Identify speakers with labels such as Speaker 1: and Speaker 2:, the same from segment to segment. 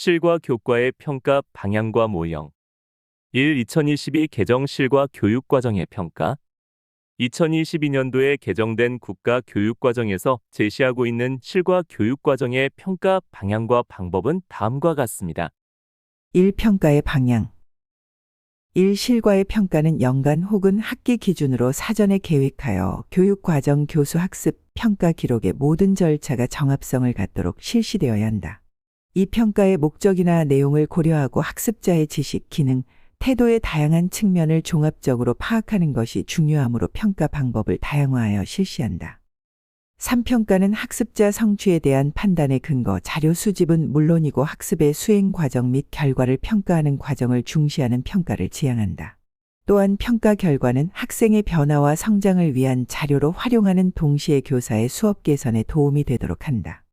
Speaker 1: 실과 교과의 평가 방향과 모형. 2022 개정 실과 교육과정의 평가. 2022년도에 개정된 국가교육과정에서 제시하고 있는 실과 교육과정의 평가 방향과 방법은 다음과 같습니다.
Speaker 2: 1. 평가의 방향. 1. 실과의 평가는 연간 혹은 학기 기준으로 사전에 계획하여 교육과정 교수 학습 평가 기록의 모든 절차가 정합성을 갖도록 실시되어야 한다. 이 평가의 목적이나 내용을 고려하고 학습자의 지식, 기능, 태도의 다양한 측면을 종합적으로 파악하는 것이 중요하므로 평가 방법을 다양화하여 실시한다. 3. 평가는 학습자 성취에 대한 판단의 근거, 자료 수집은 물론이고 학습의 수행 과정 및 결과를 평가하는 과정을 중시하는 평가를 지향한다. 또한 평가 결과는 학생의 변화와 성장을 위한 자료로 활용하는 동시에 교사의 수업 개선에 도움이 되도록 한다.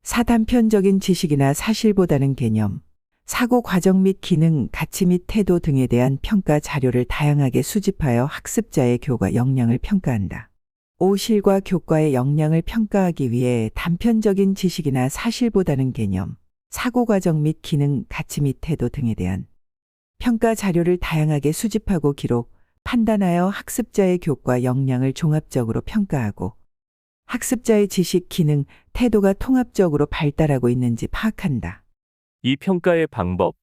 Speaker 2: 4. 단편적인 지식이나 사실보다는 개념, 사고 과정 및 기능, 가치 및 태도 등에 대한 평가 자료를 다양하게 수집하여 학습자의 교과 역량을 평가한다. 5. 실과 교과의 역량을 평가하기 위해 단편적인 지식이나 사실보다는 개념, 사고 과정 및 기능, 가치 및 태도 등에 대한 평가 자료를 다양하게 수집하고 기록, 판단하여 학습자의 교과 역량을 종합적으로 평가하고 학습자의 지식, 기능, 태도가 통합적으로 발달하고 있는지 파악한다.
Speaker 1: 이 평가의 방법.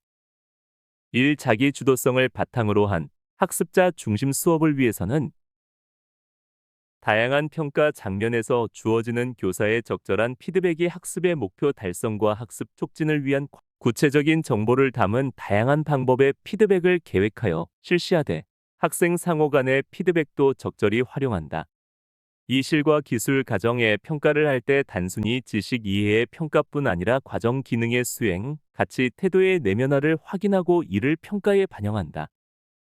Speaker 1: 1. 자기 주도성을 바탕으로 한 학습자 중심 수업을 위해서는 다양한 평가 장면에서 주어지는 교사의 적절한 피드백이 학습의 목표 달성과 학습 촉진을 위한 구체적인 정보를 담은 다양한 방법의 피드백을 계획하여 실시하되 학생 상호 간의 피드백도 적절히 활용한다. 이 실과 기술 과정의 평가를 할 때 단순히 지식 이해의 평가뿐 아니라 과정 기능의 수행, 가치, 태도의 내면화를 확인하고 이를 평가에 반영한다.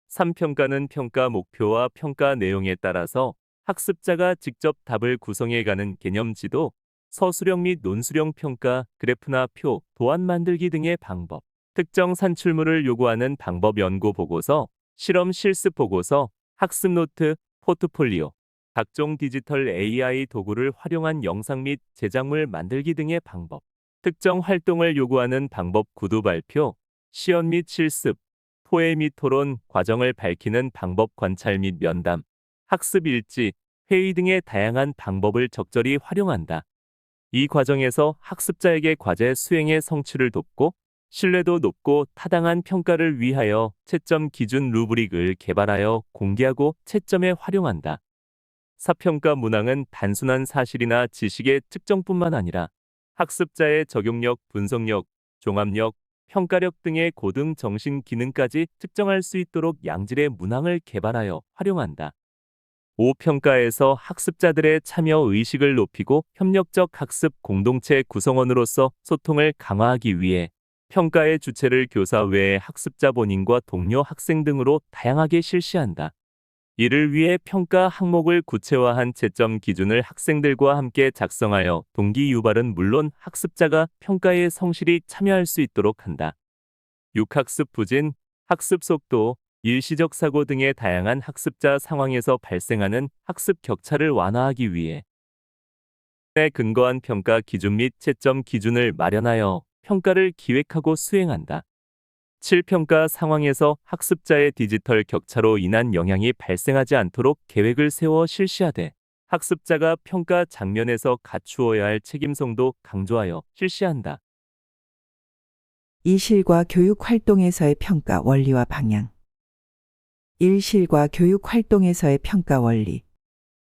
Speaker 1: 3. 평가는 평가 목표와 평가 내용에 따라서 학습자가 직접 답을 구성해가는 개념 지도, 서술형 및 논술형 평가, 그래프나 표, 도안 만들기 등의 방법, 특정 산출물을 요구하는 방법 연구 보고서, 실험 실습 보고서, 학습 노트, 포트폴리오, 각종 디지털 AI 도구를 활용한 영상 및 제작물 만들기 등의 방법, 특정 활동을 요구하는 방법 구두 발표, 시연 및 실습, 토해 및 토론, 과정을 밝히는 방법 관찰 및 면담, 학습 일지, 회의 등의 다양한 방법을 적절히 활용한다. 이 과정에서 학습자에게 과제 수행의 성취를 돕고 신뢰도 높고 타당한 평가를 위하여 채점 기준 루브릭을 개발하여 공개하고 채점에 활용한다. 4. 평가 문항은 단순한 사실이나 지식의 측정뿐만 아니라 학습자의 적용력, 분석력, 종합력, 평가력 등의 고등 정신 기능까지 측정할 수 있도록 양질의 문항을 개발하여 활용한다. 5. 평가에서 학습자들의 참여 의식을 높이고 협력적 학습 공동체 구성원으로서 소통을 강화하기 위해 평가의 주체를 교사 외의 학습자 본인과 동료 학생 등으로 다양하게 실시한다. 이를 위해 평가 항목을 구체화한 채점 기준을 학생들과 함께 작성하여 동기 유발은 물론 학습자가 평가에 성실히 참여할 수 있도록 한다. 6. 학습 부진, 학습 속도, 일시적 사고 등의 다양한 학습자 상황에서 발생하는 학습 격차를 완화하기 위해 근거한 평가 기준 및 채점 기준을 마련하여 평가를 기획하고 수행한다. 7. 평가 상황에서 학습자의 디지털 격차로 인한 영향이 발생하지 않도록 계획을 세워 실시하되 학습자가 평가 장면에서 갖추어야 할 책임성도 강조하여 실시한다.
Speaker 2: 2. 실과 교육 활동에서의 평가 원리와 방향. 1. 실과 교육 활동에서의 평가 원리.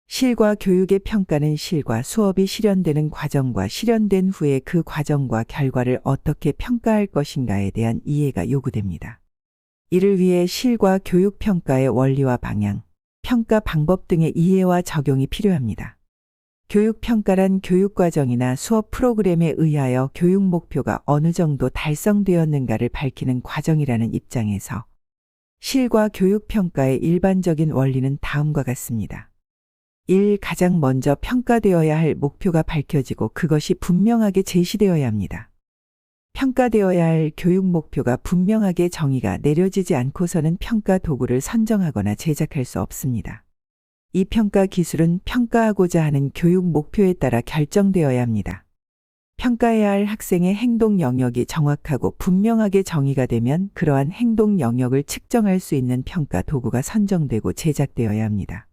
Speaker 2: 실과 교육의 평가는 실과 수업이 실현되는 과정과 실현된 후에 그 과정과 결과를 어떻게 평가할 것인가에 대한 이해가 요구됩니다. 이를 위해 실과 교육 평가의 원리와 방향, 평가 방법 등의 이해와 적용이 필요합니다. 교육 평가란 교육 과정이나 수업 프로그램에 의하여 교육 목표가 어느 정도 달성되었는가를 밝히는 과정이라는 입장에서 실과 교육 평가의 일반적인 원리는 다음과 같습니다. 1. 가장 먼저 평가되어야 할 목표가 밝혀지고 그것이 분명하게 제시되어야 합니다. 평가되어야 할 교육 목표가 분명하게 정의가 내려지지 않고서는 평가 도구를 선정하거나 제작할 수 없습니다. 이 평가 기술은 평가하고자 하는 교육 목표에 따라 결정되어야 합니다. 평가해야 할 학생의 행동 영역이 정확하고 분명하게 정의가 되면 그러한 행동 영역을 측정할 수 있는 평가 도구가 선정되고 제작되어야 합니다.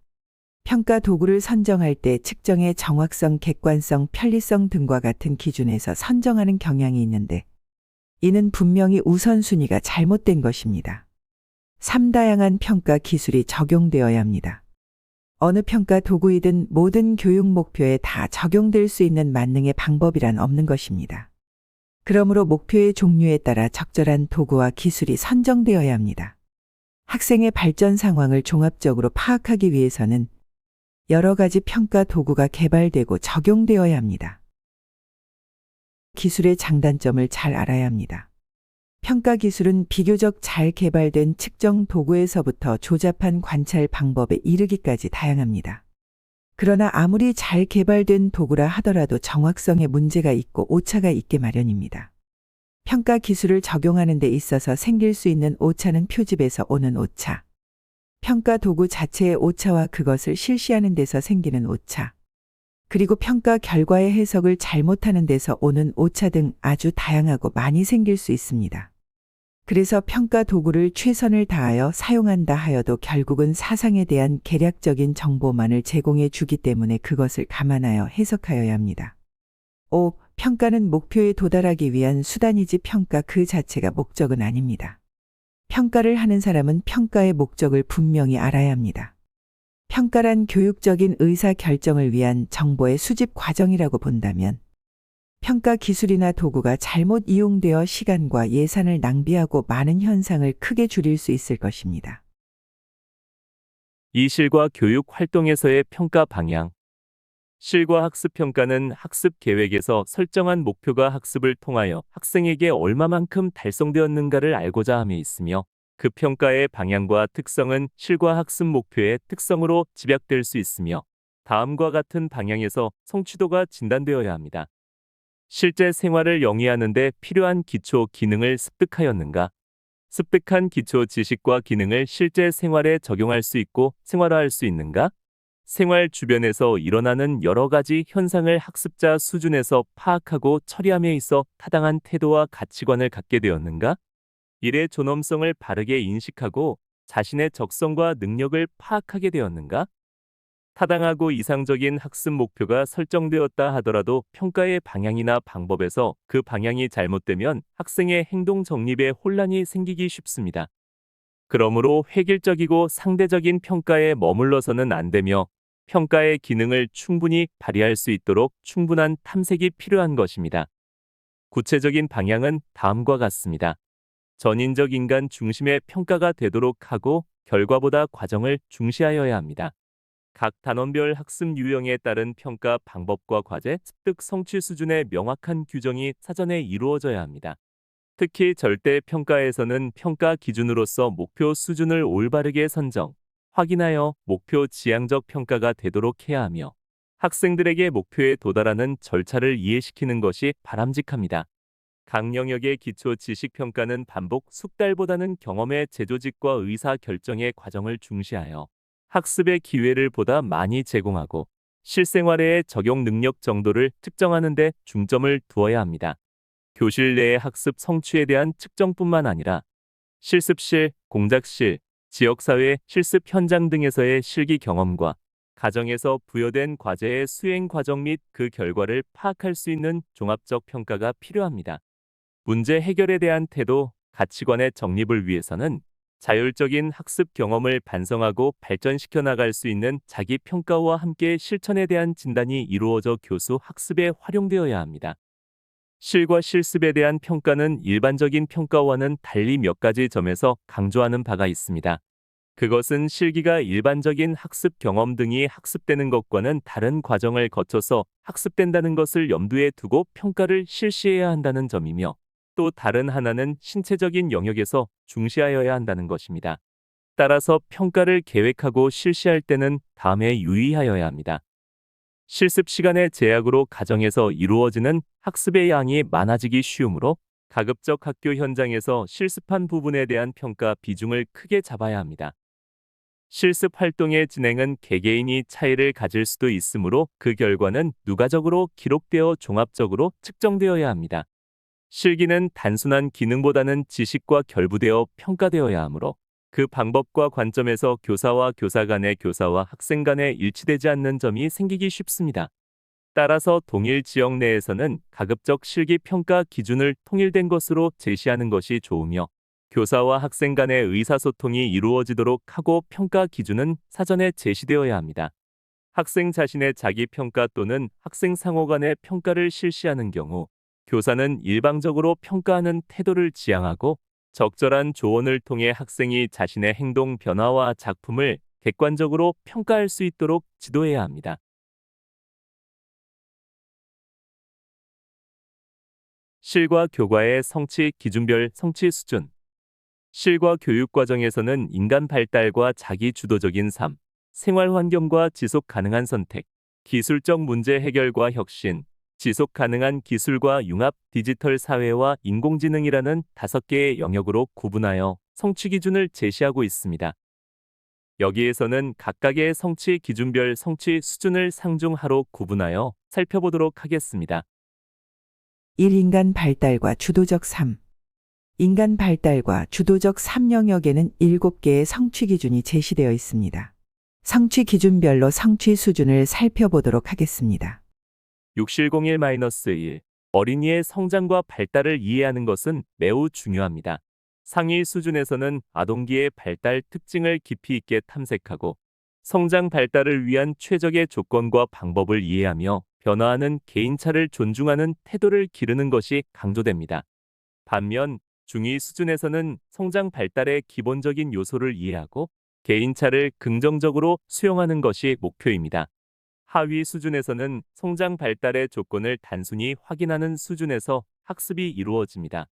Speaker 2: 평가 도구를 선정할 때 측정의 정확성, 객관성, 편리성 등과 같은 기준에서 선정하는 경향이 있는데 이는 분명히 우선순위가 잘못된 것입니다. 3. 다양한 평가 기술이 적용되어야 합니다. 어느 평가 도구이든 모든 교육 목표에 다 적용될 수 있는 만능의 방법이란 없는 것입니다. 그러므로 목표의 종류에 따라 적절한 도구와 기술이 선정되어야 합니다. 학생의 발전 상황을 종합적으로 파악하기 위해서는 여러 가지 평가 도구가 개발되고 적용되어야 합니다. 기술의 장단점을 잘 알아야 합니다. 평가 기술은 비교적 잘 개발된 측정 도구에서부터 조잡한 관찰 방법에 이르기까지 다양합니다. 그러나 아무리 잘 개발된 도구라 하더라도 정확성에 문제가 있고 오차가 있게 마련입니다. 평가 기술을 적용하는 데 있어서 생길 수 있는 오차는 표집에서 오는 오차, 평가 도구 자체의 오차와 그것을 실시하는 데서 생기는 오차, 그리고 평가 결과의 해석을 잘못하는 데서 오는 오차 등 아주 다양하고 많이 생길 수 있습니다. 그래서 평가 도구를 최선을 다하여 사용한다 하여도 결국은 사상에 대한 개략적인 정보만을 제공해 주기 때문에 그것을 감안하여 해석하여야 합니다. 5. 평가는 목표에 도달하기 위한 수단이지 평가 그 자체가 목적은 아닙니다. 평가를 하는 사람은 평가의 목적을 분명히 알아야 합니다. 평가란 교육적인 의사 결정을 위한 정보의 수집 과정이라고 본다면 평가 기술이나 도구가 잘못 이용되어 시간과 예산을 낭비하고 많은 현상을 크게 줄일 수 있을 것입니다.
Speaker 1: 이 실과 교육 활동에서의 평가 방향. 실과 학습 평가는 학습 계획에서 설정한 목표가 학습을 통하여 학생에게 얼마만큼 달성되었는가를 알고자 함에 있으며 그 평가의 방향과 특성은 실과 학습 목표의 특성으로 집약될 수 있으며 다음과 같은 방향에서 성취도가 진단되어야 합니다. 실제 생활을 영위하는 데 필요한 기초 기능을 습득하였는가? 습득한 기초 지식과 기능을 실제 생활에 적용할 수 있고 생활화할 수 있는가? 생활 주변에서 일어나는 여러 가지 현상을 학습자 수준에서 파악하고 처리함에 있어 타당한 태도와 가치관을 갖게 되었는가? 일의 존엄성을 바르게 인식하고 자신의 적성과 능력을 파악하게 되었는가? 타당하고 이상적인 학습 목표가 설정되었다 하더라도 평가의 방향이나 방법에서 그 방향이 잘못되면 학생의 행동 정립에 혼란이 생기기 쉽습니다. 그러므로 획일적이고 상대적인 평가에 머물러서는 안 되며 평가의 기능을 충분히 발휘할 수 있도록 충분한 탐색이 필요한 것입니다. 구체적인 방향은 다음과 같습니다. 전인적 인간 중심의 평가가 되도록 하고 결과보다 과정을 중시하여야 합니다. 각 단원별 학습 유형에 따른 평가 방법과 과제, 습득 성취 수준의 명확한 규정이 사전에 이루어져야 합니다. 특히 절대 평가에서는 평가 기준으로서 목표 수준을 올바르게 선정, 확인하여 목표 지향적 평가가 되도록 해야 하며 학생들에게 목표에 도달하는 절차를 이해시키는 것이 바람직합니다. 각 영역의 기초 지식 평가는 반복 숙달보다는 경험의 재조직과 의사 결정의 과정을 중시하여 학습의 기회를 보다 많이 제공하고 실생활의 적용 능력 정도를 측정하는 데 중점을 두어야 합니다. 교실 내의 학습 성취에 대한 측정뿐만 아니라 실습실, 공작실, 지역사회 실습 현장 등에서의 실기 경험과 가정에서 부여된 과제의 수행 과정 및 그 결과를 파악할 수 있는 종합적 평가가 필요합니다. 문제 해결에 대한 태도, 가치관의 정립을 위해서는 자율적인 학습 경험을 반성하고 발전시켜 나갈 수 있는 자기 평가와 함께 실천에 대한 진단이 이루어져 교수 학습에 활용되어야 합니다. 실과 실습에 대한 평가는 일반적인 평가와는 달리 몇 가지 점에서 강조하는 바가 있습니다. 그것은 실기가 일반적인 학습 경험 등이 학습되는 것과는 다른 과정을 거쳐서 학습된다는 것을 염두에 두고 평가를 실시해야 한다는 점이며 또 다른 하나는 신체적인 영역에서 중시하여야 한다는 것입니다. 따라서 평가를 계획하고 실시할 때는 다음에 유의하여야 합니다. 실습 시간의 제약으로 가정에서 이루어지는 학습의 양이 많아지기 쉬우므로 가급적 학교 현장에서 실습한 부분에 대한 평가 비중을 크게 잡아야 합니다. 실습 활동의 진행은 개개인이 차이를 가질 수도 있으므로 그 결과는 누가적으로 기록되어 종합적으로 측정되어야 합니다. 실기는 단순한 기능보다는 지식과 결부되어 평가되어야 하므로 그 방법과 관점에서 교사와 교사 간의 교사와 학생 간에 일치되지 않는 점이 생기기 쉽습니다. 따라서 동일 지역 내에서는 가급적 실기 평가 기준을 통일된 것으로 제시하는 것이 좋으며 교사와 학생 간의 의사소통이 이루어지도록 하고 평가 기준은 사전에 제시되어야 합니다. 학생 자신의 자기 평가 또는 학생 상호 간의 평가를 실시하는 경우 교사는 일방적으로 평가하는 태도를 지향하고 적절한 조언을 통해 학생이 자신의 행동 변화와 작품을 객관적으로 평가할 수 있도록 지도해야 합니다. 실과 교과의 성취 기준별 성취 수준. 실과 교육 과정에서는 인간 발달과 자기 주도적인 삶, 생활 환경과 지속 가능한 선택, 기술적 문제 해결과 혁신, 지속 가능한 기술과 융합, 디지털 사회와 인공지능이라는 5개의 영역으로 구분하여 성취 기준을 제시하고 있습니다. 여기에서는 각각의 성취 기준별 성취 수준을 상중하로 구분하여 살펴보도록 하겠습니다.
Speaker 2: 1. 인간 발달과 주도적 삶. 인간 발달과 주도적 삶 영역에는 7개의 성취 기준이 제시되어 있습니다. 성취 기준별로 성취 수준을 살펴보도록 하겠습니다.
Speaker 1: 6701-1 어린이의 성장과 발달을 이해하는 것은 매우 중요합니다. 상위 수준에서는 아동기의 발달 특징을 깊이 있게 탐색하고 성장 발달을 위한 최적의 조건과 방법을 이해하며 변화하는 개인차를 존중하는 태도를 기르는 것이 강조됩니다. 반면 중위 수준에서는 성장 발달의 기본적인 요소를 이해하고 개인차를 긍정적으로 수용하는 것이 목표입니다. 하위 수준에서는 성장 발달의 조건을 단순히 확인하는 수준에서 학습이 이루어집니다.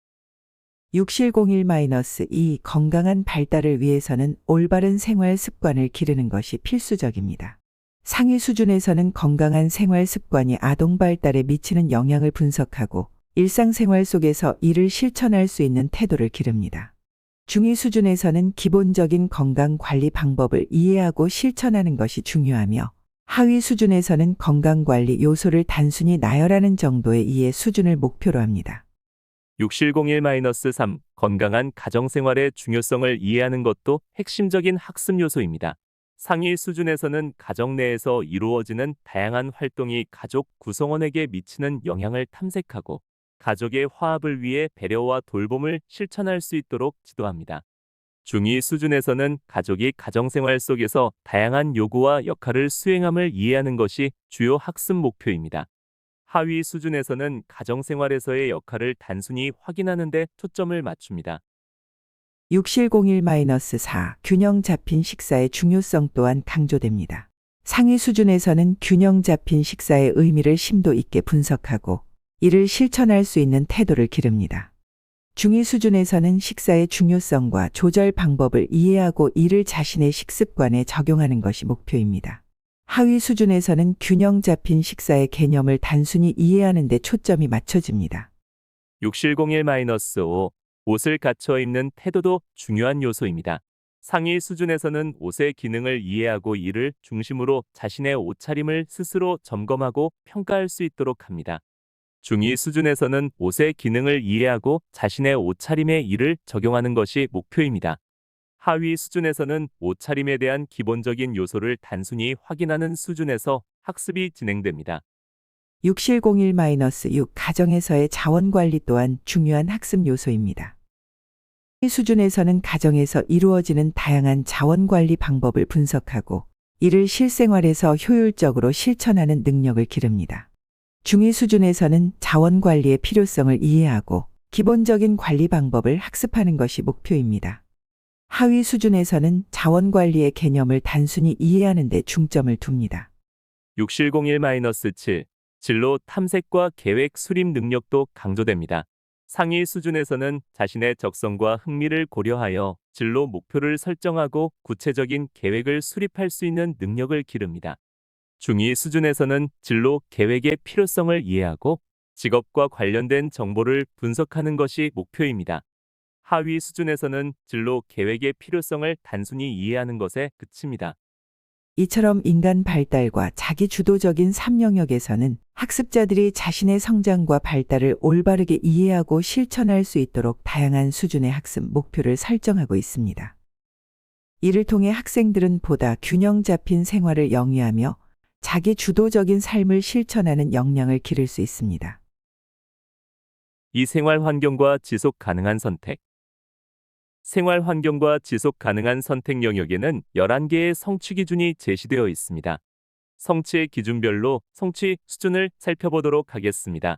Speaker 2: 6701-2 건강한 발달을 위해서는 올바른 생활 습관을 기르는 것이 필수적입니다. 상위 수준에서는 건강한 생활 습관이 아동 발달에 미치는 영향을 분석하고 일상생활 속에서 이를 실천할 수 있는 태도를 기릅니다. 중위 수준에서는 기본적인 건강 관리 방법을 이해하고 실천하는 것이 중요하며 하위 수준에서는 건강관리 요소를 단순히 나열하는 정도의 이해 수준을 목표로 합니다.
Speaker 1: 6701-3 건강한 가정생활의 중요성을 이해하는 것도 핵심적인 학습 요소입니다. 상위 수준에서는 가정 내에서 이루어지는 다양한 활동이 가족 구성원에게 미치는 영향을 탐색하고 가족의 화합을 위해 배려와 돌봄을 실천할 수 있도록 지도합니다. 중위 수준에서는 가족이 가정생활 속에서 다양한 요구와 역할을 수행함을 이해하는 것이 주요 학습 목표입니다. 하위 수준에서는 가정생활에서의 역할을 단순히 확인하는 데 초점을 맞춥니다.
Speaker 2: 6701-4 균형 잡힌 식사의 중요성 또한 강조됩니다. 상위 수준에서는 균형 잡힌 식사의 의미를 심도 있게 분석하고 이를 실천할 수 있는 태도를 기릅니다. 중위 수준에서는 식사의 중요성과 조절 방법을 이해하고 이를 자신의 식습관에 적용하는 것이 목표입니다. 하위 수준에서는 균형 잡힌 식사의 개념을 단순히 이해하는 데 초점이 맞춰집니다.
Speaker 1: 6701-5 옷을 갖춰 입는 태도도 중요한 요소입니다. 상위 수준에서는 옷의 기능을 이해하고 이를 중심으로 자신의 옷차림을 스스로 점검하고 평가할 수 있도록 합니다. 중위 수준에서는 옷의 기능을 이해하고 자신의 옷차림에 이를 적용하는 것이 목표입니다. 하위 수준에서는 옷차림에 대한 기본적인 요소를 단순히 확인하는 수준에서 학습이 진행됩니다.
Speaker 2: 6701-6 가정에서의 자원관리 또한 중요한 학습 요소입니다. 이 수준에서는 가정에서 이루어지는 다양한 자원관리 방법을 분석하고 이를 실생활에서 효율적으로 실천하는 능력을 기릅니다. 중위 수준에서는 자원관리의 필요성을 이해하고 기본적인 관리 방법을 학습하는 것이 목표입니다. 하위 수준에서는 자원관리의 개념을 단순히 이해하는 데 중점을 둡니다.
Speaker 1: 6701-7 진로 탐색과 계획 수립 능력도 강조됩니다. 상위 수준에서는 자신의 적성과 흥미를 고려하여 진로 목표를 설정하고 구체적인 계획을 수립할 수 있는 능력을 기릅니다. 중위 수준에서는 진로 계획의 필요성을 이해하고 직업과 관련된 정보를 분석하는 것이 목표입니다. 하위 수준에서는 진로 계획의 필요성을 단순히 이해하는 것에 그칩니다.
Speaker 2: 이처럼 인간 발달과 자기 주도적인 3영역에서는 학습자들이 자신의 성장과 발달을 올바르게 이해하고 실천할 수 있도록 다양한 수준의 학습 목표를 설정하고 있습니다. 이를 통해 학생들은 보다 균형 잡힌 생활을 영위하며 자기 주도적인 삶을 실천하는 역량을 기를 수 있습니다.
Speaker 1: 이 생활 환경과 지속 가능한 선택. 생활 환경과 지속 가능한 선택 영역에는 11개의 성취 기준이 제시되어 있습니다. 성취의 기준별로 성취 수준을 살펴보도록 하겠습니다.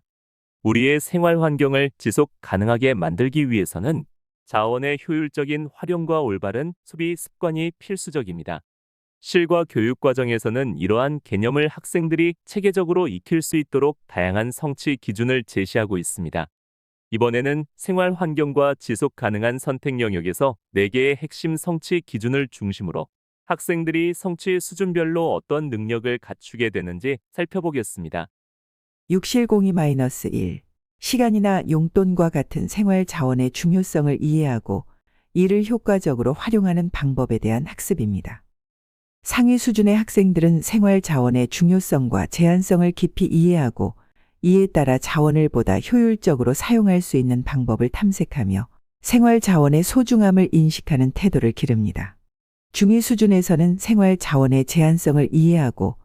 Speaker 1: 우리의 생활 환경을 지속 가능하게 만들기 위해서는 자원의 효율적인 활용과 올바른 소비 습관이 필수적입니다. 실과 교육 과정에서는 이러한 개념을 학생들이 체계적으로 익힐 수 있도록 다양한 성취 기준을 제시하고 있습니다. 이번에는 생활 환경과 지속 가능한 선택 영역에서 4개의 핵심 성취 기준을 중심으로 학생들이 성취 수준별로 어떤 능력을 갖추게 되는지 살펴보겠습니다.
Speaker 2: 6102-1. 시간이나 용돈과 같은 생활 자원의 중요성을 이해하고 이를 효과적으로 활용하는 방법에 대한 학습입니다. 상위 수준의 학생들은 생활 자원의 중요성과 제한성을 깊이 이해하고 이에 따라 자원을 보다 효율적으로 사용할 수 있는 방법을 탐색하며 생활 자원의 소중함을 인식하는 태도를 기릅니다. 중위 수준에서는 생활 자원의 제한성을 이해하고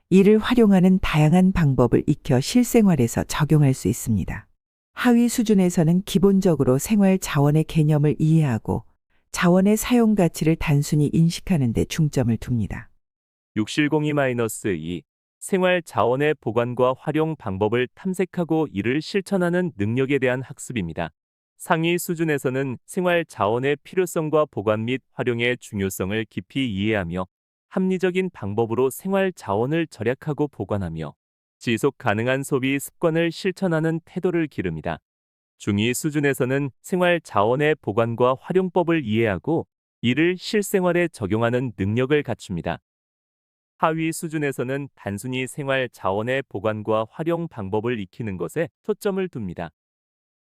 Speaker 2: 이를 활용하는 다양한 방법을 익혀 실생활에서 적용할 수 있습니다. 하위 수준에서는 기본적으로 생활 자원의 개념을 이해하고 자원의 사용 가치를 단순히 인식하는 데 중점을 둡니다.
Speaker 1: 6102-2. 생활 자원의 보관과 활용 방법을 탐색하고 이를 실천하는 능력에 대한 학습입니다. 상위 수준에서는 생활 자원의 필요성과 보관 및 활용의 중요성을 깊이 이해하며 합리적인 방법으로 생활 자원을 절약하고 보관하며 지속 가능한 소비 습관을 실천하는 태도를 기릅니다. 중위 수준에서는 생활 자원의 보관과 활용법을 이해하고 이를 실생활에 적용하는 능력을 갖춥니다. 하위 수준에서는 단순히 생활 자원의 보관과 활용 방법을 익히는 것에 초점을 둡니다.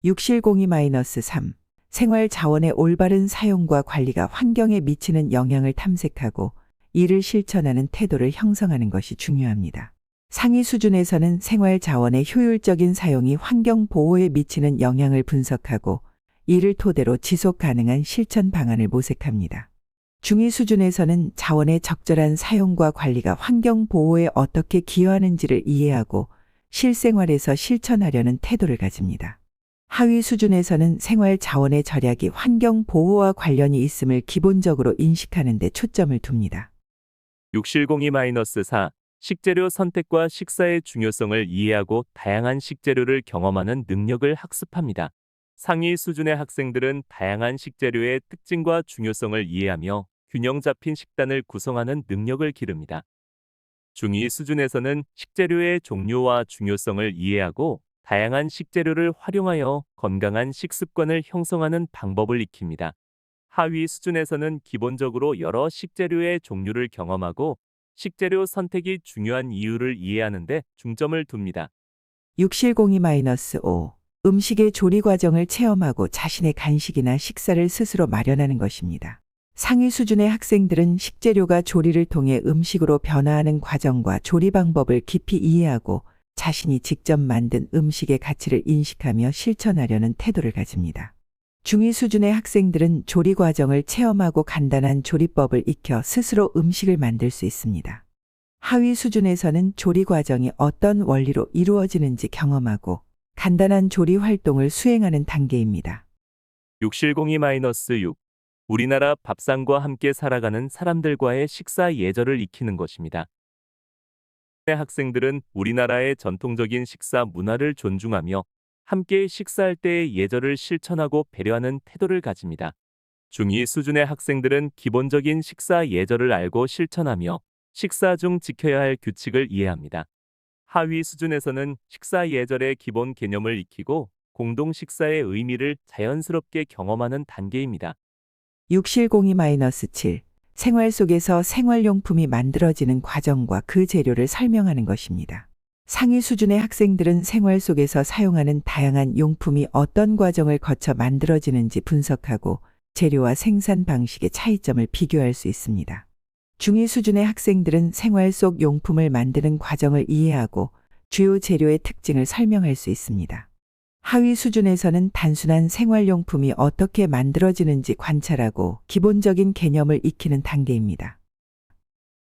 Speaker 2: 6102-3. 생활 자원의 올바른 사용과 관리가 환경에 미치는 영향을 탐색하고 이를 실천하는 태도를 형성하는 것이 중요합니다. 상위 수준에서는 생활 자원의 효율적인 사용이 환경 보호에 미치는 영향을 분석하고 이를 토대로 지속 가능한 실천 방안을 모색합니다. 중위 수준에서는 자원의 적절한 사용과 관리가 환경 보호에 어떻게 기여하는지를 이해하고 실생활에서 실천하려는 태도를 가집니다. 하위 수준에서는 생활 자원의 절약이 환경 보호와 관련이 있음을 기본적으로 인식하는 데 초점을 둡니다.
Speaker 1: 6102-4. 식재료 선택과 식사의 중요성을 이해하고 다양한 식재료를 경험하는 능력을 학습합니다. 상위 수준의 학생들은 다양한 식재료의 특징과 중요성을 이해하며 균형 잡힌 식단을 구성하는 능력을 기릅니다. 중위 수준에서는 식재료의 종류와 중요성을 이해하고 다양한 식재료를 활용하여 건강한 식습관을 형성하는 방법을 익힙니다. 하위 수준에서는 기본적으로 여러 식재료의 종류를 경험하고 식재료 선택이 중요한 이유를 이해하는 데 중점을 둡니다.
Speaker 2: 6102-5. 음식의 조리 과정을 체험하고 자신의 간식이나 식사를 스스로 마련하는 것입니다. 상위 수준의 학생들은 식재료가 조리를 통해 음식으로 변화하는 과정과 조리 방법을 깊이 이해하고 자신이 직접 만든 음식의 가치를 인식하며 실천하려는 태도를 가집니다. 중위 수준의 학생들은 조리 과정을 체험하고 간단한 조리법을 익혀 스스로 음식을 만들 수 있습니다. 하위 수준에서는 조리 과정이 어떤 원리로 이루어지는지 경험하고 간단한 조리 활동을 수행하는 단계입니다.
Speaker 1: 6102-6. 우리나라 밥상과 함께 살아가는 사람들과의 식사 예절을 익히는 것입니다. 학생들은 우리나라의 전통적인 식사 문화를 존중하며 함께 식사할 때의 예절을 실천하고 배려하는 태도를 가집니다. 중위 수준의 학생들은 기본적인 식사 예절을 알고 실천하며 식사 중 지켜야 할 규칙을 이해합니다. 하위 수준에서는 식사 예절의 기본 개념을 익히고 공동 식사의 의미를 자연스럽게 경험하는 단계입니다.
Speaker 2: 6102-7. 생활 속에서 생활용품이 만들어지는 과정과 그 재료를 설명하는 것입니다. 상위 수준의 학생들은 생활 속에서 사용하는 다양한 용품이 어떤 과정을 거쳐 만들어지는지 분석하고 재료와 생산 방식의 차이점을 비교할 수 있습니다. 중위 수준의 학생들은 생활 속 용품을 만드는 과정을 이해하고 주요 재료의 특징을 설명할 수 있습니다. 하위 수준에서는 단순한 생활용품이 어떻게 만들어지는지 관찰하고 기본적인 개념을 익히는 단계입니다.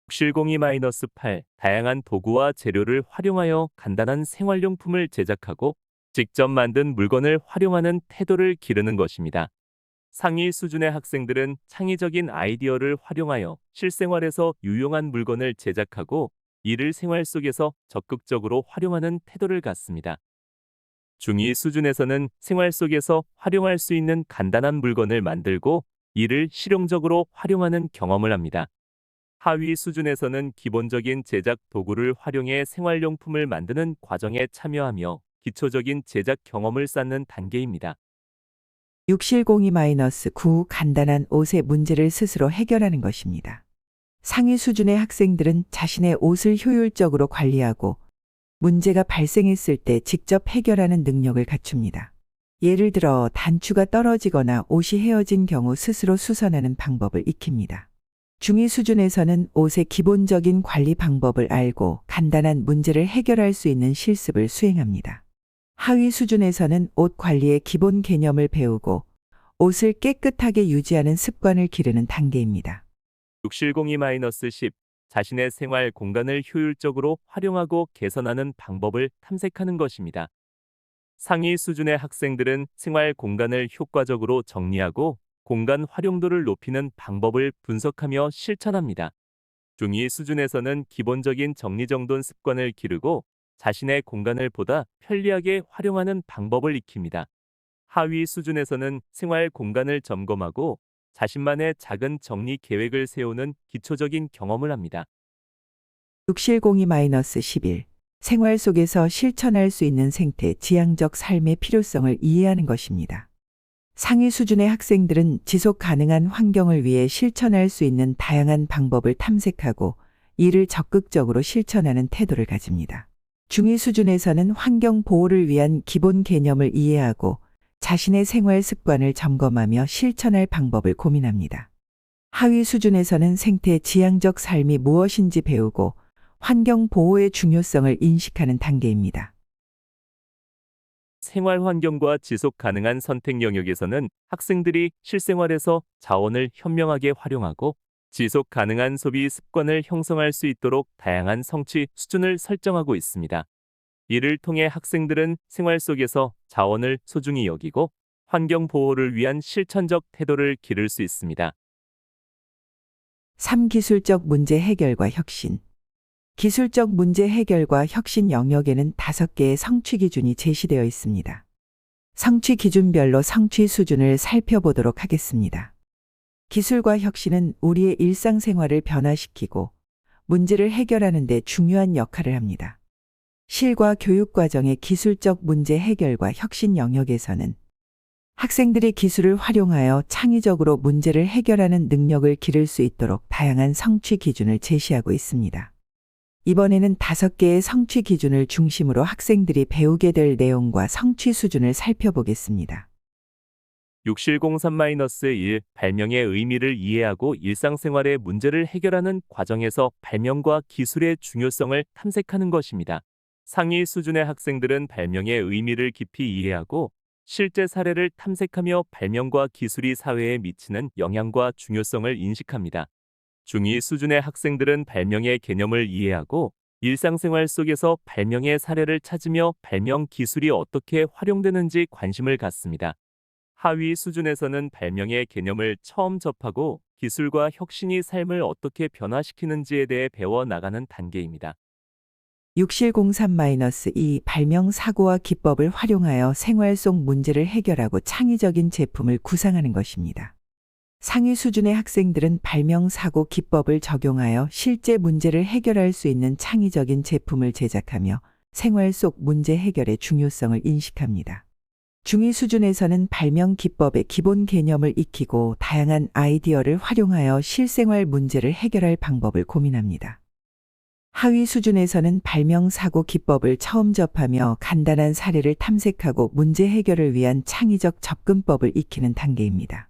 Speaker 1: 602-8 다양한 도구와 재료를 활용하여 간단한 생활용품을 제작하고 직접 만든 물건을 활용하는 태도를 기르는 것입니다. 상위 수준의 학생들은 창의적인 아이디어를 활용하여 실생활에서 유용한 물건을 제작하고 이를 생활 속에서 적극적으로 활용하는 태도를 갖습니다. 중위 수준에서는 생활 속에서 활용할 수 있는 간단한 물건을 만들고 이를 실용적으로 활용하는 경험을 합니다. 하위 수준에서는 기본적인 제작 도구를 활용해 생활용품을 만드는 과정에 참여하며 기초적인 제작 경험을 쌓는 단계입니다.
Speaker 2: 610-9 간단한 옷의 문제를 스스로 해결하는 것입니다. 상위 수준의 학생들은 자신의 옷을 효율적으로 관리하고 문제가 발생했을 때 직접 해결하는 능력을 갖춥니다. 예를 들어 단추가 떨어지거나 옷이 헤어진 경우 스스로 수선하는 방법을 익힙니다. 중위 수준에서는 옷의 기본적인 관리 방법을 알고 간단한 문제를 해결할 수 있는 실습을 수행합니다. 하위 수준에서는 옷 관리의 기본 개념을 배우고 옷을 깨끗하게 유지하는 습관을 기르는 단계입니다.
Speaker 1: 610-10 자신의 생활 공간을 효율적으로 활용하고 개선하는 방법을 탐색하는 것입니다. 상위 수준의 학생들은 생활 공간을 효과적으로 정리하고 공간 활용도를 높이는 방법을 분석하며 실천합니다. 중위 수준에서는 기본적인 정리정돈 습관을 기르고 자신의 공간을 보다 편리하게 활용하는 방법을 익힙니다. 하위 수준에서는 생활 공간을 점검하고 자신만의 작은 정리 계획을 세우는 기초적인 경험을 합니다.
Speaker 2: 610-11 생활 속에서 실천할 수 있는 생태 지향적 삶의 필요성을 이해하는 것입니다. 상위 수준의 학생들은 지속 가능한 환경을 위해 실천할 수 있는 다양한 방법을 탐색하고 이를 적극적으로 실천하는 태도를 가집니다. 중위 수준에서는 환경 보호를 위한 기본 개념을 이해하고 자신의 생활 습관을 점검하며 실천할 방법을 고민합니다. 하위 수준에서는 생태 지향적 삶이 무엇인지 배우고 환경 보호의 중요성을 인식하는 단계입니다.
Speaker 1: 생활 환경과 지속 가능한 선택 영역에서는 학생들이 실생활에서 자원을 현명하게 활용하고 지속 가능한 소비 습관을 형성할 수 있도록 다양한 성취 수준을 설정하고 있습니다. 이를 통해 학생들은 생활 속에서 자원을 소중히 여기고 환경 보호를 위한 실천적 태도를 기를 수 있습니다.
Speaker 2: 3. 기술적 문제 해결과 혁신. 기술적 문제 해결과 혁신 영역에는 5개의 성취 기준이 제시되어 있습니다. 성취 기준별로 성취 수준을 살펴보도록 하겠습니다. 기술과 혁신은 우리의 일상생활을 변화시키고 문제를 해결하는 데 중요한 역할을 합니다. 실과 교육 과정의 기술적 문제 해결과 혁신 영역에서는 학생들이 기술을 활용하여 창의적으로 문제를 해결하는 능력을 기를 수 있도록 다양한 성취 기준을 제시하고 있습니다. 이번에는 5개의 성취 기준을 중심으로 학생들이 배우게 될 내용과 성취 수준을 살펴보겠습니다.
Speaker 1: 610-3-1 발명의 의미를 이해하고 일상생활의 문제를 해결하는 과정에서 발명과 기술의 중요성을 탐색하는 것입니다. 상위 수준의 학생들은 발명의 의미를 깊이 이해하고 실제 사례를 탐색하며 발명과 기술이 사회에 미치는 영향과 중요성을 인식합니다. 중위 수준의 학생들은 발명의 개념을 이해하고 일상생활 속에서 발명의 사례를 찾으며 발명 기술이 어떻게 활용되는지 관심을 갖습니다. 하위 수준에서는 발명의 개념을 처음 접하고 기술과 혁신이 삶을 어떻게 변화시키는지에 대해 배워 나가는 단계입니다.
Speaker 2: 6103-2 발명 사고와 기법을 활용하여 생활 속 문제를 해결하고 창의적인 제품을 구상하는 것입니다. 상위 수준의 학생들은 발명 사고 기법을 적용하여 실제 문제를 해결할 수 있는 창의적인 제품을 제작하며 생활 속 문제 해결의 중요성을 인식합니다. 중위 수준에서는 발명 기법의 기본 개념을 익히고 다양한 아이디어를 활용하여 실생활 문제를 해결할 방법을 고민합니다. 하위 수준에서는 발명 사고 기법을 처음 접하며 간단한 사례를 탐색하고 문제 해결을 위한 창의적 접근법을 익히는 단계입니다.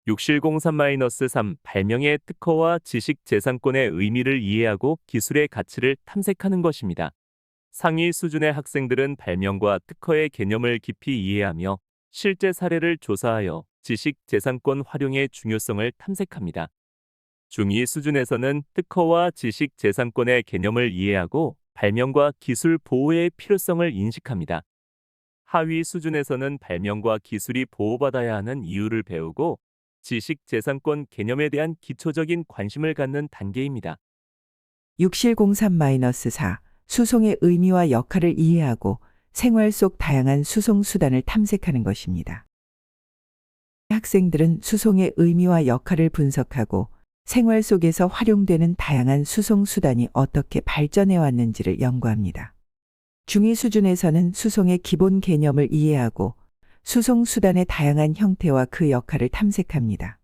Speaker 1: 6703-3 발명의 특허와 지식 재산권의 의미를 이해하고 기술의 가치를 탐색하는 것입니다. 상위 수준의 학생들은 발명과 특허의 개념을 깊이 이해하며 실제 사례를 조사하여 지식 재산권 활용의 중요성을 탐색합니다. 중위 수준에서는 특허와 지식 재산권의 개념을 이해하고 발명과 기술 보호의 필요성을 인식합니다. 하위 수준에서는 발명과 기술이 보호받아야 하는 이유를 배우고 지식 재산권 개념에 대한 기초적인 관심을 갖는 단계입니다.
Speaker 2: 6703-4 수송의 의미와 역할을 이해하고 생활 속 다양한 수송 수단을 탐색하는 것입니다. 학생들은 수송의 의미와 역할을 분석하고 생활 속에서 활용되는 다양한 수송 수단이 어떻게 발전해 왔는지를 연구합니다. 중위 수준에서는 수송의 기본 개념을 이해하고 수송 수단의 다양한 형태와 그 역할을 탐색합니다.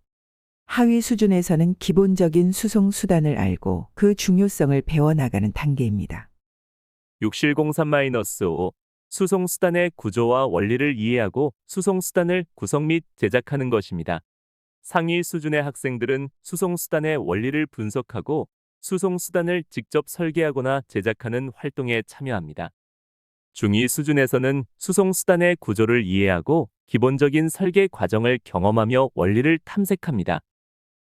Speaker 2: 하위 수준에서는 기본적인 수송 수단을 알고 그 중요성을 배워나가는 단계입니다.
Speaker 1: 6703-5 수송 수단의 구조와 원리를 이해하고 수송 수단을 구성 및 제작하는 것입니다. 상위 수준의 학생들은 수송 수단의 원리를 분석하고 수송 수단을 직접 설계하거나 제작하는 활동에 참여합니다. 중위 수준에서는 수송 수단의 구조를 이해하고 기본적인 설계 과정을 경험하며 원리를 탐색합니다.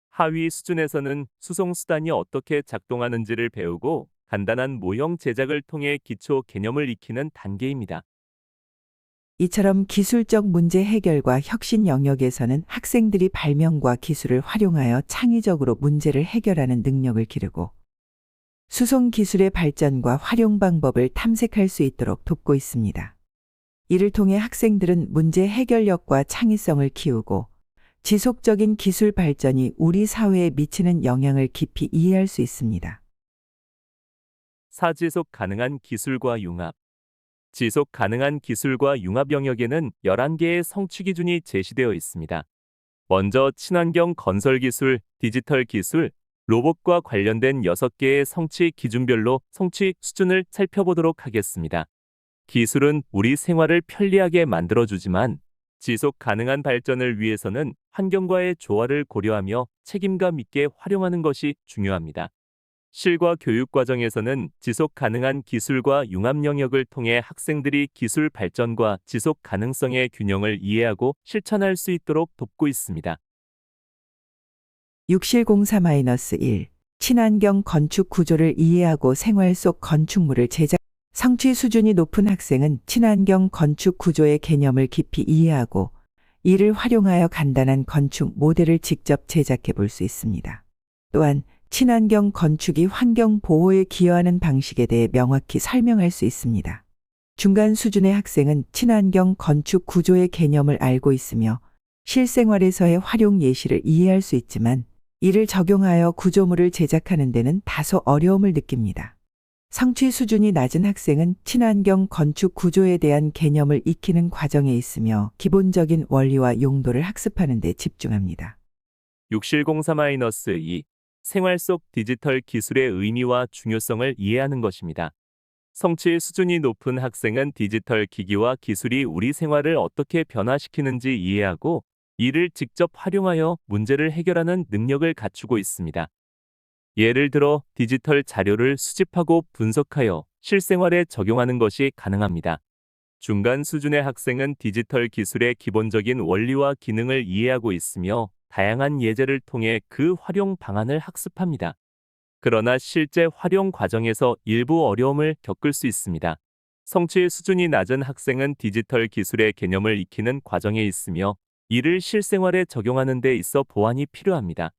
Speaker 1: 하위 수준에서는 수송 수단이 어떻게 작동하는지를 배우고 간단한 모형 제작을 통해 기초 개념을 익히는 단계입니다.
Speaker 2: 이처럼 기술적 문제 해결과 혁신 영역에서는 학생들이 발명과 기술을 활용하여 창의적으로 문제를 해결하는 능력을 기르고 수송 기술의 발전과 활용 방법을 탐색할 수 있도록 돕고 있습니다. 이를 통해 학생들은 문제 해결력과 창의성을 키우고 지속적인 기술 발전이 우리 사회에 미치는 영향을 깊이 이해할 수 있습니다.
Speaker 1: 사지속 가능한 기술과 융합. 지속 가능한 기술과 융합 영역에는 11개의 성취 기준이 제시되어 있습니다. 먼저 친환경 건설 기술, 디지털 기술, 로봇과 관련된 6개의 성취 기준별로 성취 수준을 살펴보도록 하겠습니다. 기술은 우리 생활을 편리하게 만들어주지만 지속 가능한 발전을 위해서는 환경과의 조화를 고려하며 책임감 있게 활용하는 것이 중요합니다. 실과 교육 과정에서는 지속 가능한 기술과 융합 영역을 통해 학생들이 기술 발전과 지속 가능성의 균형을 이해하고 실천할 수 있도록 돕고 있습니다.
Speaker 2: 6704-1 친환경 건축 구조를 이해하고 생활 속 건축물을 제작. 성취 수준이 높은 학생은 친환경 건축 구조의 개념을 깊이 이해하고 이를 활용하여 간단한 건축 모델을 직접 제작해 볼 수 있습니다. 또한 친환경 건축이 환경 보호에 기여하는 방식에 대해 명확히 설명할 수 있습니다. 중간 수준의 학생은 친환경 건축 구조의 개념을 알고 있으며 실생활에서의 활용 예시를 이해할 수 있지만 이를 적용하여 구조물을 제작하는 데는 다소 어려움을 느낍니다. 성취 수준이 낮은 학생은 친환경 건축 구조에 대한 개념을 익히는 과정에 있으며 기본적인 원리와 용도를 학습하는 데 집중합니다.
Speaker 1: 6704-2 생활 속 디지털 기술의 의미와 중요성을 이해하는 것입니다. 성취 수준이 높은 학생은 디지털 기기와 기술이 우리 생활을 어떻게 변화시키는지 이해하고 이를 직접 활용하여 문제를 해결하는 능력을 갖추고 있습니다. 예를 들어 디지털 자료를 수집하고 분석하여 실생활에 적용하는 것이 가능합니다. 중간 수준의 학생은 디지털 기술의 기본적인 원리와 기능을 이해하고 있으며 다양한 예제를 통해 그 활용 방안을 학습합니다. 그러나 실제 활용 과정에서 일부 어려움을 겪을 수 있습니다. 성취 수준이 낮은 학생은 디지털 기술의 개념을 익히는 과정에 있으며 이를 실생활에 적용하는 데 있어 보완이 필요합니다.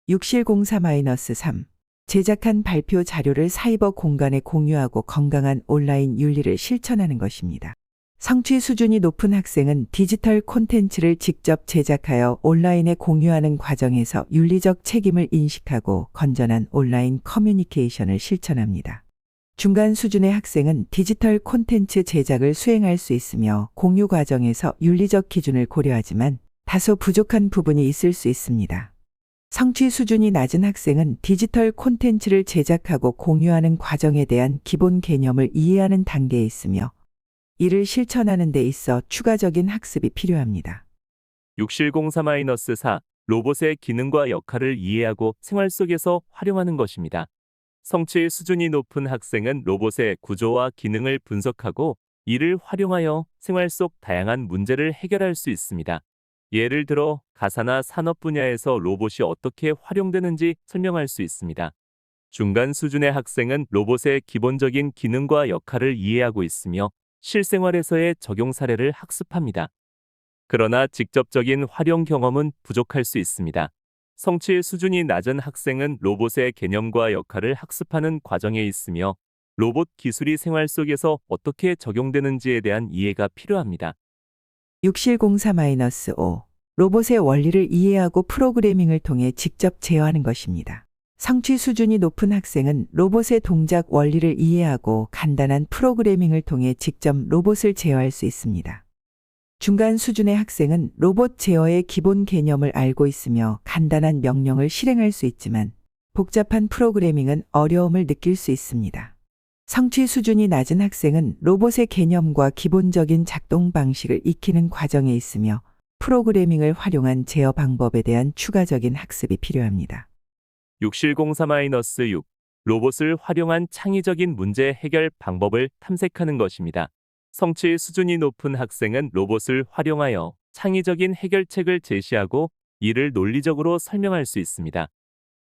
Speaker 2: 6704-3 제작한 발표 자료를 사이버 공간에 공유하고 건강한 온라인 윤리를 실천하는 것입니다. 성취 수준이 높은 학생은 디지털 콘텐츠를 직접 제작하여 온라인에 공유하는 과정에서 윤리적 책임을 인식하고 건전한 온라인 커뮤니케이션을 실천합니다. 중간 수준의 학생은 디지털 콘텐츠 제작을 수행할 수 있으며 공유 과정에서 윤리적 기준을 고려하지만 다소 부족한 부분이 있을 수 있습니다. 성취 수준이 낮은 학생은 디지털 콘텐츠를 제작하고 공유하는 과정에 대한 기본 개념을 이해하는 단계에 있으며 이를 실천하는 데 있어 추가적인 학습이 필요합니다.
Speaker 1: 6704-4. 로봇의 기능과 역할을 이해하고 생활 속에서 활용하는 것입니다. 성취 수준이 높은 학생은 로봇의 구조와 기능을 분석하고 이를 활용하여 생활 속 다양한 문제를 해결할 수 있습니다. 예를 들어 가사나 산업 분야에서 로봇이 어떻게 활용되는지 설명할 수 있습니다. 중간 수준의 학생은 로봇의 기본적인 기능과 역할을 이해하고 있으며 실생활에서의 적용 사례를 학습합니다. 그러나 직접적인 활용 경험은 부족할 수 있습니다. 성취 수준이 낮은 학생은 로봇의 개념과 역할을 학습하는 과정에 있으며 로봇 기술이 생활 속에서 어떻게 적용되는지에 대한 이해가 필요합니다.
Speaker 2: 6704-5. 로봇의 원리를 이해하고 프로그래밍을 통해 직접 제어하는 것입니다. 성취 수준이 높은 학생은 로봇의 동작 원리를 이해하고 간단한 프로그래밍을 통해 직접 로봇을 제어할 수 있습니다. 중간 수준의 학생은 로봇 제어의 기본 개념을 알고 있으며 간단한 명령을 실행할 수 있지만 복잡한 프로그래밍은 어려움을 느낄 수 있습니다. 성취 수준이 낮은 학생은 로봇의 개념과 기본적인 작동 방식을 익히는 과정에 있으며 프로그래밍을 활용한 제어 방법에 대한 추가적인 학습이 필요합니다.
Speaker 1: 6704-6. 로봇을 활용한 창의적인 문제 해결 방법을 탐색하는 것입니다. 성취 수준이 높은 학생은 로봇을 활용하여 창의적인 해결책을 제시하고 이를 논리적으로 설명할 수 있습니다.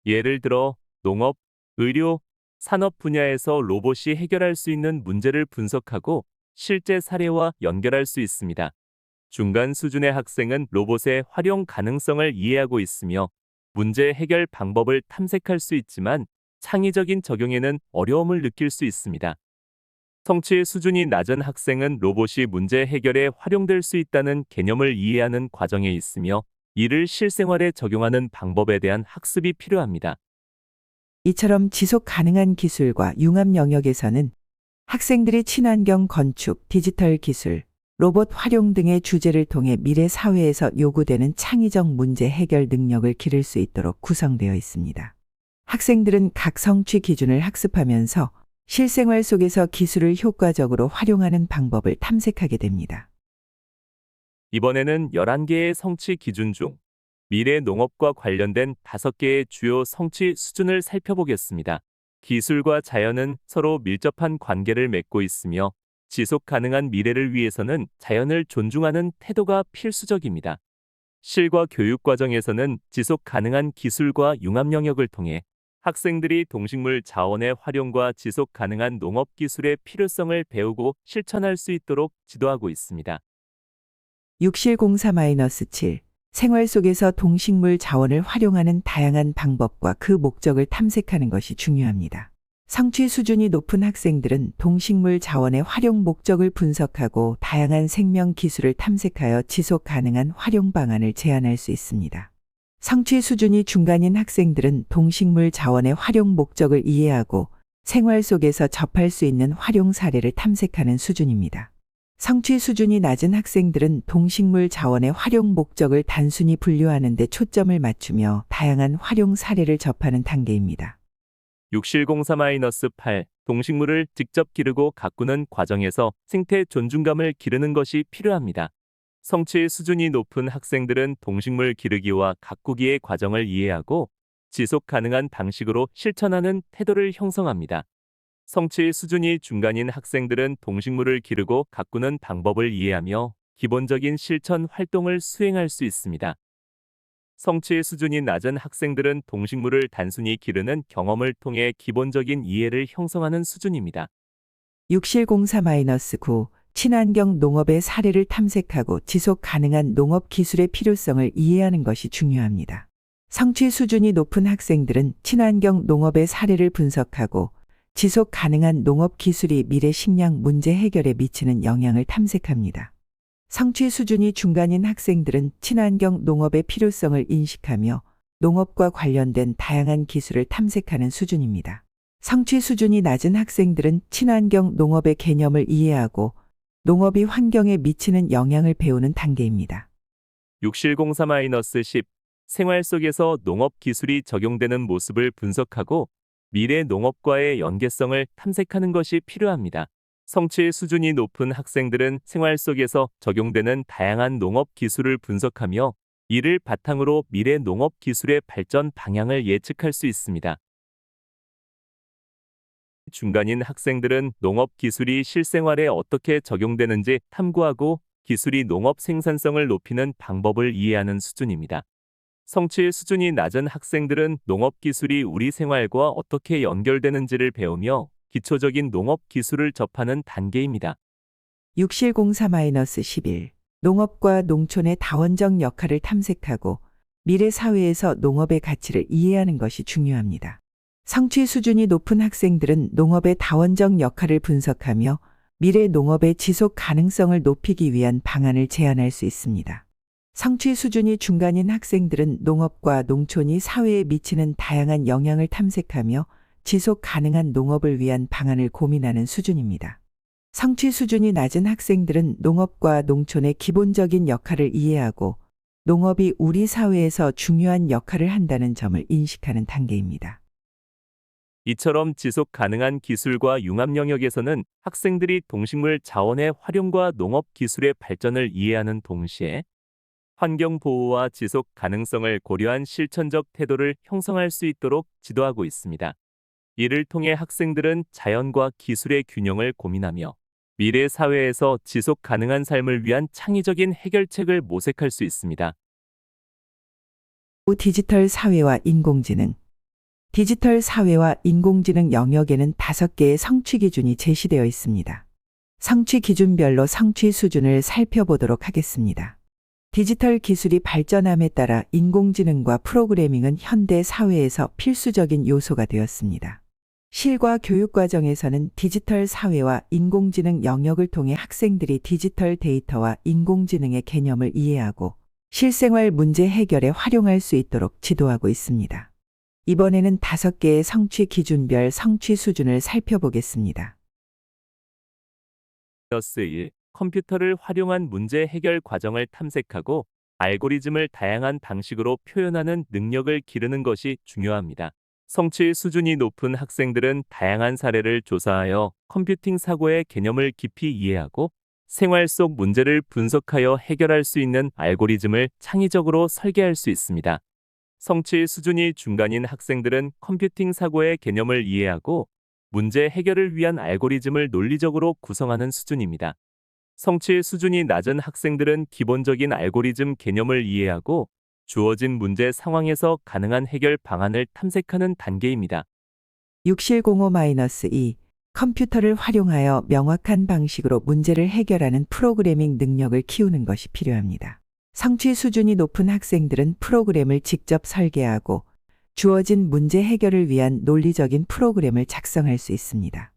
Speaker 1: 예를 들어 농업, 의료, 산업 분야에서 로봇이 해결할 수 있는 문제를 분석하고 실제 사례와 연결할 수 있습니다. 중간 수준의 학생은 로봇의 활용 가능성을 이해하고 있으며 문제 해결 방법을 탐색할 수 있지만 창의적인 적용에는 어려움을 느낄 수 있습니다. 성취 수준이 낮은 학생은 로봇이 문제 해결에 활용될 수 있다는 개념을 이해하는 과정에 있으며 이를 실생활에 적용하는 방법에 대한 학습이 필요합니다.
Speaker 2: 이처럼 지속 가능한 기술과 융합 영역에서는 학생들이 친환경 건축, 디지털 기술, 로봇 활용 등의 주제를 통해 미래 사회에서 요구되는 창의적 문제 해결 능력을 기를 수 있도록 구성되어 있습니다. 학생들은 각 성취 기준을 학습하면서 실생활 속에서 기술을 효과적으로 활용하는 방법을 탐색하게 됩니다.
Speaker 1: 이번에는 11개의 성취 기준 중 미래 농업과 관련된 5개의 주요 성취 수준을 살펴보겠습니다. 기술과 자연은 서로 밀접한 관계를 맺고 있으며 지속 가능한 미래를 위해서는 자연을 존중하는 태도가 필수적입니다. 실과 교육 과정에서는 지속 가능한 기술과 융합 영역을 통해 학생들이 동식물 자원의 활용과 지속 가능한 농업 기술의 필요성을 배우고 실천할 수 있도록 지도하고 있습니다.
Speaker 2: 6704-7. 생활 속에서 동식물 자원을 활용하는 다양한 방법과 그 목적을 탐색하는 것이 중요합니다. 성취 수준이 높은 학생들은 동식물 자원의 활용 목적을 분석하고 다양한 생명 기술을 탐색하여 지속 가능한 활용 방안을 제안할 수 있습니다. 성취 수준이 중간인 학생들은 동식물 자원의 활용 목적을 이해하고 생활 속에서 접할 수 있는 활용 사례를 탐색하는 수준입니다. 성취 수준이 낮은 학생들은 동식물 자원의 활용 목적을 단순히 분류하는 데 초점을 맞추며 다양한 활용 사례를 접하는 단계입니다.
Speaker 1: 6704-8. 동식물을 직접 기르고 가꾸는 과정에서 생태 존중감을 기르는 것이 필요합니다. 성취 수준이 높은 학생들은 동식물 기르기와 가꾸기의 과정을 이해하고 지속 가능한 방식으로 실천하는 태도를 형성합니다. 성취 수준이 중간인 학생들은 동식물을 기르고 가꾸는 방법을 이해하며 기본적인 실천 활동을 수행할 수 있습니다. 성취 수준이 낮은 학생들은 동식물을 단순히 기르는 경험을 통해 기본적인 이해를 형성하는 수준입니다.
Speaker 2: 6704-9. 친환경 농업의 사례를 탐색하고 지속 가능한 농업 기술의 필요성을 이해하는 것이 중요합니다. 성취 수준이 높은 학생들은 친환경 농업의 사례를 분석하고 지속 가능한 농업 기술이 미래 식량 문제 해결에 미치는 영향을 탐색합니다. 성취 수준이 중간인 학생들은 친환경 농업의 필요성을 인식하며 농업과 관련된 다양한 기술을 탐색하는 수준입니다. 성취 수준이 낮은 학생들은 친환경 농업의 개념을 이해하고 농업이 환경에 미치는 영향을 배우는 단계입니다.
Speaker 1: 6704-10. 생활 속에서 농업 기술이 적용되는 모습을 분석하고 미래 농업과의 연계성을 탐색하는 것이 필요합니다. 성취 수준이 높은 학생들은 생활 속에서 적용되는 다양한 농업 기술을 분석하며 이를 바탕으로 미래 농업 기술의 발전 방향을 예측할 수 있습니다. 중간인 학생들은 농업 기술이 실생활에 어떻게 적용되는지 탐구하고 기술이 농업 생산성을 높이는 방법을 이해하는 수준입니다. 성취 수준이 낮은 학생들은 농업 기술이 우리 생활과 어떻게 연결되는지를 배우며 기초적인 농업 기술을 접하는 단계입니다.
Speaker 2: 6704-11 농업과 농촌의 다원적 역할을 탐색하고 미래 사회에서 농업의 가치를 이해하는 것이 중요합니다. 성취 수준이 높은 학생들은 농업의 다원적 역할을 분석하며 미래 농업의 지속 가능성을 높이기 위한 방안을 제안할 수 있습니다. 성취 수준이 중간인 학생들은 농업과 농촌이 사회에 미치는 다양한 영향을 탐색하며 지속 가능한 농업을 위한 방안을 고민하는 수준입니다. 성취 수준이 낮은 학생들은 농업과 농촌의 기본적인 역할을 이해하고 농업이 우리 사회에서 중요한 역할을 한다는 점을 인식하는 단계입니다.
Speaker 1: 이처럼 지속 가능한 기술과 융합 영역에서는 학생들이 동식물 자원의 활용과 농업 기술의 발전을 이해하는 동시에 환경 보호와 지속 가능성을 고려한 실천적 태도를 형성할 수 있도록 지도하고 있습니다. 이를 통해 학생들은 자연과 기술의 균형을 고민하며 미래 사회에서 지속 가능한 삶을 위한 창의적인 해결책을 모색할 수 있습니다.
Speaker 2: 디지털 사회와 인공지능 디지털 사회와 인공지능 영역에는 5개의 성취 기준이 제시되어 있습니다. 성취 기준별로 성취 수준을 살펴보도록 하겠습니다. 디지털 기술이 발전함에 따라 인공지능과 프로그래밍은 현대 사회에서 필수적인 요소가 되었습니다. 실과 교육 과정에서는 디지털 사회와 인공지능 영역을 통해 학생들이 디지털 데이터와 인공지능의 개념을 이해하고 실생활 문제 해결에 활용할 수 있도록 지도하고 있습니다. 이번에는 5개의 성취 기준별 성취 수준을 살펴보겠습니다.
Speaker 1: 1. 컴퓨터를 활용한 문제 해결 과정을 탐색하고 알고리즘을 다양한 방식으로 표현하는 능력을 기르는 것이 중요합니다. 성취 수준이 높은 학생들은 다양한 사례를 조사하여 컴퓨팅 사고의 개념을 깊이 이해하고 생활 속 문제를 분석하여 해결할 수 있는 알고리즘을 창의적으로 설계할 수 있습니다. 성취 수준이 중간인 학생들은 컴퓨팅 사고의 개념을 이해하고 문제 해결을 위한 알고리즘을 논리적으로 구성하는 수준입니다. 성취 수준이 낮은 학생들은 기본적인 알고리즘 개념을 이해하고 주어진 문제 상황에서 가능한 해결 방안을 탐색하는 단계입니다.
Speaker 2: 6705-2 컴퓨터를 활용하여 명확한 방식으로 문제를 해결하는 프로그래밍 능력을 키우는 것이 필요합니다. 성취 수준이 높은 학생들은 프로그램을 직접 설계하고 주어진 문제 해결을 위한 논리적인 프로그램을 작성할 수 있습니다.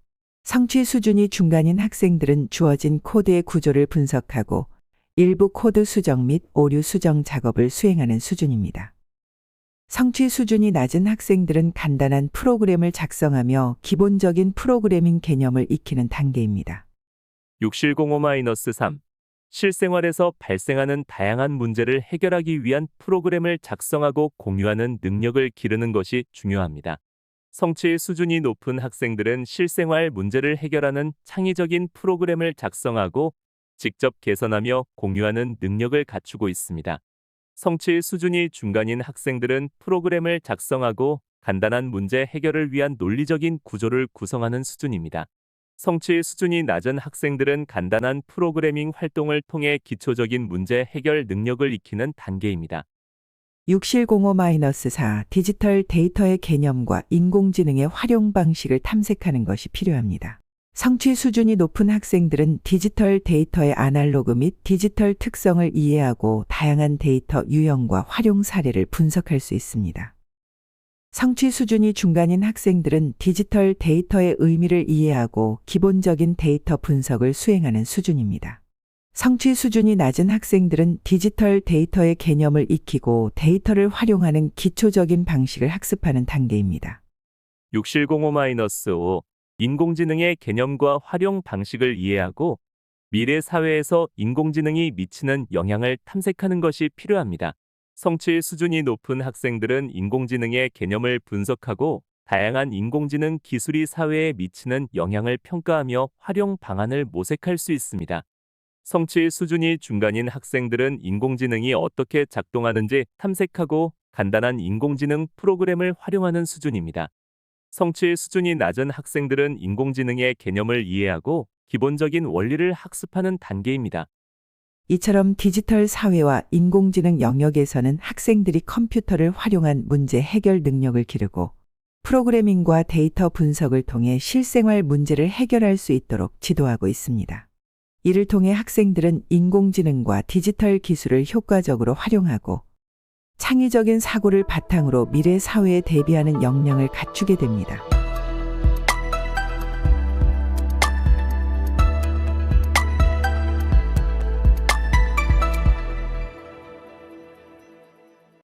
Speaker 2: 성취 수준이 중간인 학생들은 주어진 코드의 구조를 분석하고 일부 코드 수정 및 오류 수정 작업을 수행하는 수준입니다. 성취 수준이 낮은 학생들은 간단한 프로그램을 작성하며 기본적인 프로그래밍 개념을 익히는 단계입니다.
Speaker 1: 6705-3 실생활에서 발생하는 다양한 문제를 해결하기 위한 프로그램을 작성하고 공유하는 능력을 기르는 것이 중요합니다. 성취 수준이 높은 학생들은 실생활 문제를 해결하는 창의적인 프로그램을 작성하고 직접 개선하며 공유하는 능력을 갖추고 있습니다. 성취 수준이 중간인 학생들은 프로그램을 작성하고 간단한 문제 해결을 위한 논리적인 구조를 구성하는 수준입니다. 성취 수준이 낮은 학생들은 간단한 프로그래밍 활동을 통해 기초적인 문제 해결 능력을 익히는 단계입니다.
Speaker 2: 6705-4 디지털 데이터의 개념과 인공지능의 활용 방식을 탐색하는 것이 필요합니다. 성취 수준이 높은 학생들은 디지털 데이터의 아날로그 및 디지털 특성을 이해하고 다양한 데이터 유형과 활용 사례를 분석할 수 있습니다. 성취 수준이 중간인 학생들은 디지털 데이터의 의미를 이해하고 기본적인 데이터 분석을 수행하는 수준입니다. 성취 수준이 낮은 학생들은 디지털 데이터의 개념을 익히고 데이터를 활용하는 기초적인 방식을 학습하는 단계입니다.
Speaker 1: 6705-5 인공지능의 개념과 활용 방식을 이해하고 미래 사회에서 인공지능이 미치는 영향을 탐색하는 것이 필요합니다. 성취 수준이 높은 학생들은 인공지능의 개념을 분석하고 다양한 인공지능 기술이 사회에 미치는 영향을 평가하며 활용 방안을 모색할 수 있습니다. 성취 수준이 중간인 학생들은 인공지능이 어떻게 작동하는지 탐색하고 간단한 인공지능 프로그램을 활용하는 수준입니다. 성취 수준이 낮은 학생들은 인공지능의 개념을 이해하고 기본적인 원리를 학습하는 단계입니다.
Speaker 2: 이처럼 디지털 사회와 인공지능 영역에서는 학생들이 컴퓨터를 활용한 문제 해결 능력을 기르고 프로그래밍과 데이터 분석을 통해 실생활 문제를 해결할 수 있도록 지도하고 있습니다. 이를 통해 학생들은 인공지능과 디지털 기술을 효과적으로 활용하고 창의적인 사고를 바탕으로 미래 사회에 대비하는 역량을 갖추게 됩니다.